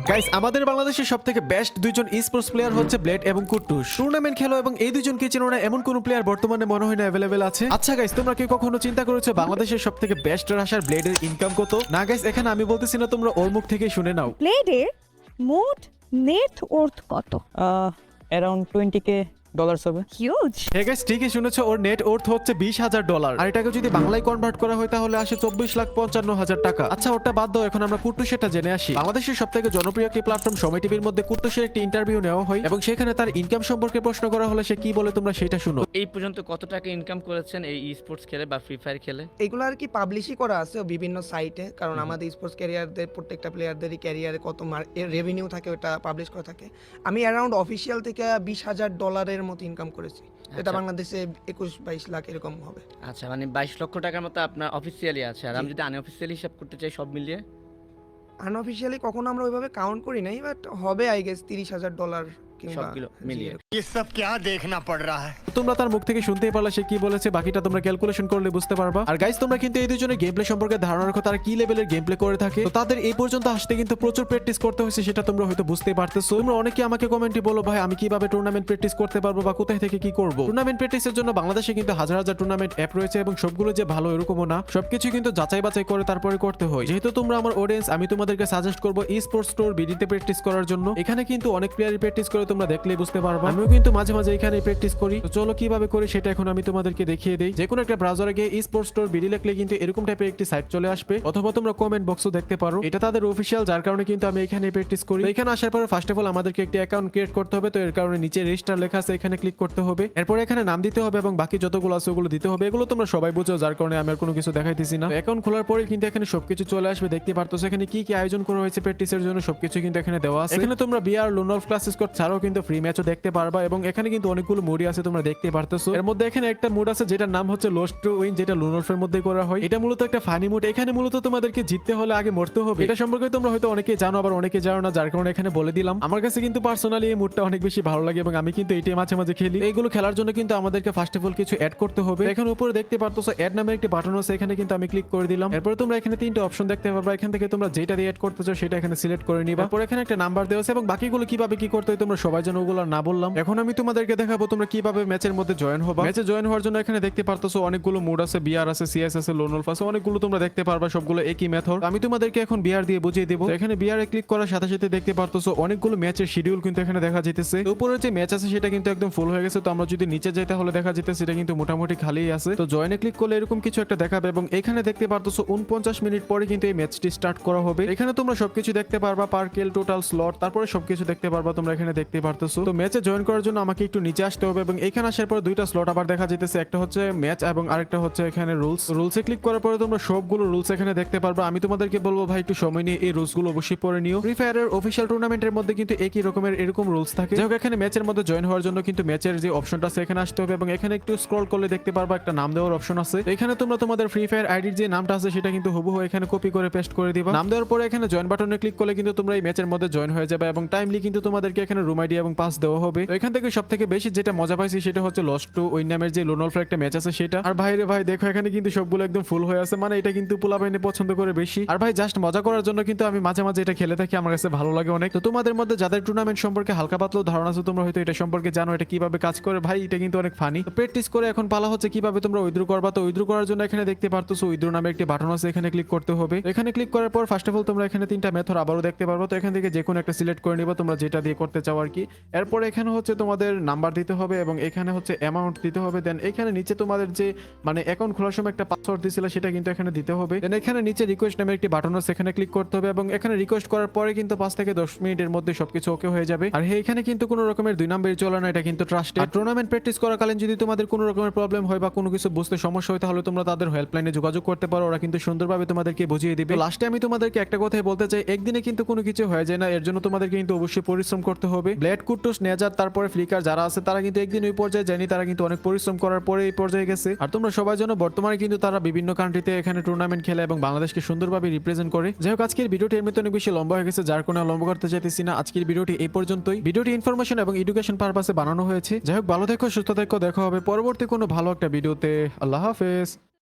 Guys, আমাদের বাংলাদেশের সবথেকে বেস্ট দুইজন স্পোর্টস প্লেয়ার হচ্ছে ব্লেড এবং কুট্টুস। টুর্নামেন্ট খেলো এবং এই দুইজনকে চেনো না এমন কোন প্লেয়ার বর্তমানে মনে হয় না অ্যাভেলেবেল আছে। আচ্ছা গাইস, তোমরা কি কখনো চিন্তা করেছো বাংলাদেশের সবথেকে বেস্ট রাশার ব্লেডের ইনকাম কত? না গাইস, এখানে আমি বলতেছি না, তোমরা ওর মুখ থেকেই শুনে নাও। ব্লেডের মোট নেট ওর্থ কত? অ্যারাউন্ড $20,000 হবে। হিউজ। হ্যাঁ গাইস, ঠিকই শুনেছো, ওর নেট ওর্থ হচ্ছে $20,000। আর এটাকে যদি বাংলায় কনভার্ট করা হয় তাহলে আসে 24,55,000 টাকা। আচ্ছা, ওটা বাদ দাও, এখন আমরা কুট্টুসেরটা জেনে আসি। বাংলাদেশের সবথেকে জনপ্রিয় একটি প্ল্যাটফর্ম সময় টিভির মধ্যে কুট্টুসের একটি ইন্টারভিউ নেওয়া হয় এবং সেখানে তার ইনকাম সম্পর্কে প্রশ্ন করা হলে সে কি বলে তোমরা সেটা শুনো। এই পর্যন্ত কত টাকা ইনকাম করেছেন এই স্পোর্টস খেলে বা ফ্রি ফায়ার খেলে? এগুলো আর কি পাবলিশই করা আছে বিভিন্ন সাইটে, কারণ আমাদের স্পোর্টস ক্যারিয়ারদের প্রত্যেকটা প্লেয়ারদেরই ক্যারিয়ারে কত রেভিনিউ থাকে ওটা পাবলিশ করা থাকে। আমি অ্যারাউন্ড অফিসিয়াল থেকে $20,000 মতো ইনকাম করেছি। এটা আচ্ছা। বাংলাদেশে 21-22 লাখ এরকম হবে। আচ্ছা, মানে 22 লক্ষ টাকার মতো আপনার অফিসিয়ালি আছে। আর আমি যদি আনঅফিসিয়ালি হিসাব করতে চাই সব মিলিয়ে? আনঅফিসিয়ালি কখনো আমরা ওইভাবে কাউন্ট করি নাই, বাট হবে আই গেস $30,000 কিংবা সবগুলো মিলিয়ে। ये सब क्या देखना पड़ रहा है। তোমরা তার মুখ থেকে শুনতেই পারলে সে কি বলেছে, বাকিটা তোমরা ক্যালকুলেশন করলে বুঝতে পারবা। আর গাইস, তোমরা কিন্তু এই দুজনের গেম প্লে সম্পর্কে ধারণা রাখো তারা কি লেভেলের গেম প্লে করে থাকে। তো তাদের এই পর্যন্ত আসতে কিন্তু প্রচুর প্র্যাকটিস করতে হয়েছে, সেটা তোমরা হয়তো বুঝতেই পারতেছো। তোমরা অনেকে আমাকে কমেন্টে বলো, ভাই আমি কিভাবে টুর্নামেন্ট প্র্যাকটিস করতে পারবো বা কোথায় থেকে কি করবো। টুর্নামেন্ট প্র্যাকটিসের জন্য বাংলাদেশে কিন্তু হাজার হাজার টুর্নামেন্ট অ্যাপ রয়েছে এবং সবগুলো যে ভালো এরকমও না, সবকিছু কিন্তু যাচাই বাছাই করে তারপরে করতে হয়। যেহেতু তোমরা আমার অডিয়েন্স, আমি তোমাদেরকে সাজেস্ট করবো ই স্পোর্টস স্টোর বিডিতে প্র্যাকটিস করার জন্য। এখানে কিন্তু অনেক প্লেয়ারই প্র্যাকটিস করে, তোমরা দেখলেই বুঝতে পারবা। আমিও কিন্তু মাঝে মাঝে এখানে প্র্যাকটিস করি। তো চলো কিভাবে করি সেটা এখন আমি তোমাদেরকে দেখিয়ে দেই। যে কোনো একটা ব্রাউজারে গিয়ে ই স্পোর্টস স্টোর বিডি লিখলে কিন্তু এরকম টাইপের একটি সাইট চলে আসবে, অথবা তোমরা কমেন্ট বক্সও দেখতে পারো। এটা তাদের অফিসিয়াল, যার কারণে কিন্তু আমি এখানে প্র্যাকটিস করি। তো এখানে আসার পরে ফার্স্ট অফ অল আমাদেরকে একটি অ্যাকাউন্ট ক্রিয়েট করতে হবে। তো এর কারণে নিচে রেজিস্টার লেখা আছে, এখানে ক্লিক করতে হবে। এরপর এখানে নাম দিতে হবে এবং বাকি যতগুলো আছে ওগুলো দিতে হবে। এগুলো তোমরা সবাই বুঝো, যার কারণে আমি আর কোনো কিছু দেখাইতেছি না। অ্যাকাউন্ট খোলার পরে কিন্তু এখানে সবকিছু চলে আসবে, দেখতে পারতো। এখানে কি কি আয়োজন করা হয়েছে প্র্যাকটিসের জন্য সবকিছু কিন্তু এখানে দেওয়া আছে। এখানে তোমরা বিআর লোনল ক্লাস স্কোর ছাড়াও কিন্তু ফ্রি ম্যাচও দেখতে পারবা এবং এখানে কিন্তু অনেকগুলো মুডি আছে, তোমরা দেখতে পারতেছো। এর মধ্যে এখানে একটা মুড আছে যেটার নাম হচ্ছে লস্ট টু উইন, যেটা লুনলফের মধ্যে করা হয়। এটা মূলত একটা ফানি মুড। এখানে মূলত তোমাদেরকে জিততে হলে আগে মরতে হবে। এটা সম্পর্কে তোমরা হয়তো অনেকে জানো, আবার অনেকে জানো না, যার কারণে এখানে বলে দিলাম। আমার কাছে কিন্তু পার্সোনালি এই মুডটা অনেক বেশি ভালো লাগে এবং আমি কিন্তু এইটা মাঝে মাঝে খেলি। এইগুলো খেলার জন্য কিন্তু আমাদেরকে ফার্স্ট অফ অল কিছু অ্যাড করতে হবে। এখানে উপরে দেখতে পারতেছো অ্যাড নামে একটি বাটন আছে, এখানে কিন্তু আমি ক্লিক করে দিলাম। এরপরে তোমরা এখানে তিনটা অপশন দেখতে পারবা, এখান থেকে তোমরা যেটা দিয়ে অ্যাড করতে চাও সেটা এখানে সিলেক্ট করে নিবা। তারপর এখানে একটা নাম্বার দেওয়া আছে এবং বাকিগুলো কিভাবে কি করতে হয় তোমরা সবাই জানো, ওগুলো না বললাম। এখন আমি তোমাদেরকে দেখাবো তোমরা কিভাবে ম্যাচের মধ্যে জয়েন হবা। ম্যাচে জয়েন হওয়ার জন্য এখানে দেখতে পারতেছো অনেকগুলো মুড আছে, বিআর আছে, সিএস আছে, লোনলফ আছে, অনেকগুলো তোমরা দেখতে পারবা, সবগুলো একই মেথড। আমি তোমাদেরকে এখন বিআর দিয়ে বুঝিয়ে দেবো। এখানে বিআর এ ক্লিক করার সাথে সাথে দেখতে পারতেছো অনেকগুলো ম্যাচের শিডিউল কিন্তু এখানে দেখা যেতেছে। উপরে যে ম্যাচ আছে সেটা কিন্তু একদম ফুল হয়ে গেছে। তো আমরা যদি নিচে যাই তাহলে দেখা যেতেছে সেটা কিন্তু মোটামুটি খালি আছে। তো জয়েনে ক্লিক করলে এরকম কিছু একটা দেখাবে এবং এখানে দেখতে পারতেছো 49 মিনিট পরে কিন্তু এই ম্যাচটি স্টার্ট করা হবে। এখানে তোমরা সবকিছু দেখতে পারবা, পার কিল, টোটাল স্লট, তারপরে সবকিছু দেখতে পারবা তোমরা এখানে দেখতে পারতেছো। তো ম্যাচে জয়েন করার জন্য আমাকে একটু নিচে আসতে হবে এবং এখানে আসার পরে দুইটা স্লট আবার দেখা যেতেছে, একটা হচ্ছে ম্যাচ এবং আরেকটা হচ্ছে এখানে রুলসে ক্লিক করার পরে তোমরা সবগুলো রুলস এখানে দেখতে পারবা। আমি তোমাদেরকে বলবো ভাই একটু সময় নিয়ে এই রুলস গুলো অবশ্যই পড়ে নিও। ফ্রি ফায়ারের অফিসিয়াল টুর্নামেন্টের মধ্যে কিন্তু একই রকমের এরকম রুলস থাকে। যাই হোক, এখানে ম্যাচের মধ্যে জয়েন হওয়ার জন্য কিন্তু ম্যাচের যে অপশনটা আছে এখানে আসতে হবে এবং এখানে একটু স্ক্রল করলে দেখতে পারবা একটা নাম দেওয়ার অপশন আছে। এখানে তোমরা তোমাদের ফ্রি ফায়ার আইডির যে নামটা আছে সেটা কিন্তু হুবহু এখানে কপি করে পেস্ট করে দিবা। নাম দেওয়ার পরে এখানে জয়েন বাটনে ক্লিক করলে কিন্তু তোমরা এই ম্যাচের মধ্যে জয়েন হয়ে যাবে এবং টাইমলি কিন্তু তোমাদেরকে এখানে রুম আইডি এবং পাস দেওয়া হবে। তো এখান থেকে সবথেকে বেশি যেটা মজা পাইছি সেটা হচ্ছে লস্ট টু উইন নামের যে লোনলফের একটা ম্যাচ আছে সেটা। আর ভাই রে ভাই, দেখো এখানে কিন্তু সবগুলো একদম ফুল হয়ে আছে, মানে এটা কিন্তু পোলাপাইনে পছন্দ করে বেশি। আর ভাই জাস্ট মজা করার জন্য কিন্তু আমি মাঝে মাঝে এটা খেলে থাকি, আমার কাছে ভালো লাগে অনেক। তো তোমাদের মধ্যে যাদের টুর্নামেন্ট সম্পর্কে হালকা পাতলা ধারণা আছে, তোমরা হয়তো এটা সম্পর্কে জানো এটা কিভাবে কাজ করে। ভাই এটা কিন্তু অনেক ফানি। প্র্যাকটিস করে এখন পালা হচ্ছে কিভাবে তোমরা উইথড্র করবা। তো উইথড্র করার জন্য এখানে দেখতে পারতেছো উইথড্র নামে একটি বাটন আছে, এখানে ক্লিক করতে হবে। এখানে ক্লিক করার পর ফার্স্ট অফ অল তোমরা এখানে তিনটা মেথড আবারও দেখতে পারবো। তো এখান থেকে যে কোনো একটা সিলেক্ট করে নিবা, তোমরা যেটা দিয়ে করতে চাও আর কি। এরপর এখানে হচ্ছে তোমাদের নাম্বার দিতে হবে এবং এখানে হচ্ছে অ্যামাউন্ট দিতে হবে। দেন এখানে নিচে তোমাদের যে মানে অ্যাকাউন্ট খোলার সময় একটা পাসওয়ার্ড দিছিল সেটা কিন্তু এখানে দিতে হবে। দেন এখানে নিচে রিকোয়েস্ট নামে একটি বাটন আছে, এখানে ক্লিক করতে হবে এবং এখানে রিকোয়েস্ট করার পরে কিন্তু 5 থেকে 10 মিনিটের মধ্যে সবকিছু ওকে হয়ে যাবে। আর এখানে কিন্তু কোনো রকমের দুই নাম্বারই চলে না, এটা কিন্তু ট্রাস্টেড। টুর্নামেন্ট প্র্যাকটিস করাকালীন যদি তোমাদের কোনো রকমের প্রবলেম হয় বা কোনো কিছু বুঝতে সমস্যা হয় তাহলে তোমরা তাদের হেল্পলাইনে যোগাযোগ করতে পারো, ওরা কিন্তু সুন্দরভাবে তোমাদেরকে বুঝিয়ে দিবে। লাস্টে আমি তোমাদেরকে একটা কথাই বলতে চাই, একদিনে কিন্তু কোনো কিছু হয়ে যায় না, এর জন্য তোমাদেরকে কিন্তু অবশ্যই পরিশ্রম করতে হবে। ব্লেড, কুট্টুস, নেজার, তারপরে ফ্লিকার যারা আছে তারা কিন্তু একদিন ওই পর্যায়ে যায়নি, তারা কিন্তু অনেক পরিশ্রম করার পরে এই পর্যায়ে গেছে। আর তোমরা সবাই জানো বর্তমানে কিন্তু তারা বিভিন্ন কান্ট্রিতে এখানে টুর্নামেন্ট খেলে এবং বাংলাদেশকে সুন্দরভাবে রিপ্রেজেন্ট করে। যাই হোক, আজকের ভিডিওটি এমনিতে অনেক বেশি লম্বা হয়ে গেছে, যার কোনো লম্বা করতে চাইতেছি না। আজকের ভিডিওটি এই পর্যন্তই। ভিডিওটি ইনফরমেশন এবং এডুকেশন পারপাসে বানানো হয়েছে। যাই হোক, ভালো থেকো, সুস্থ থেকো, দেখা হবে পরবর্তী কোনো ভালো একটা ভিডিওতে। আল্লাহ হাফেজ।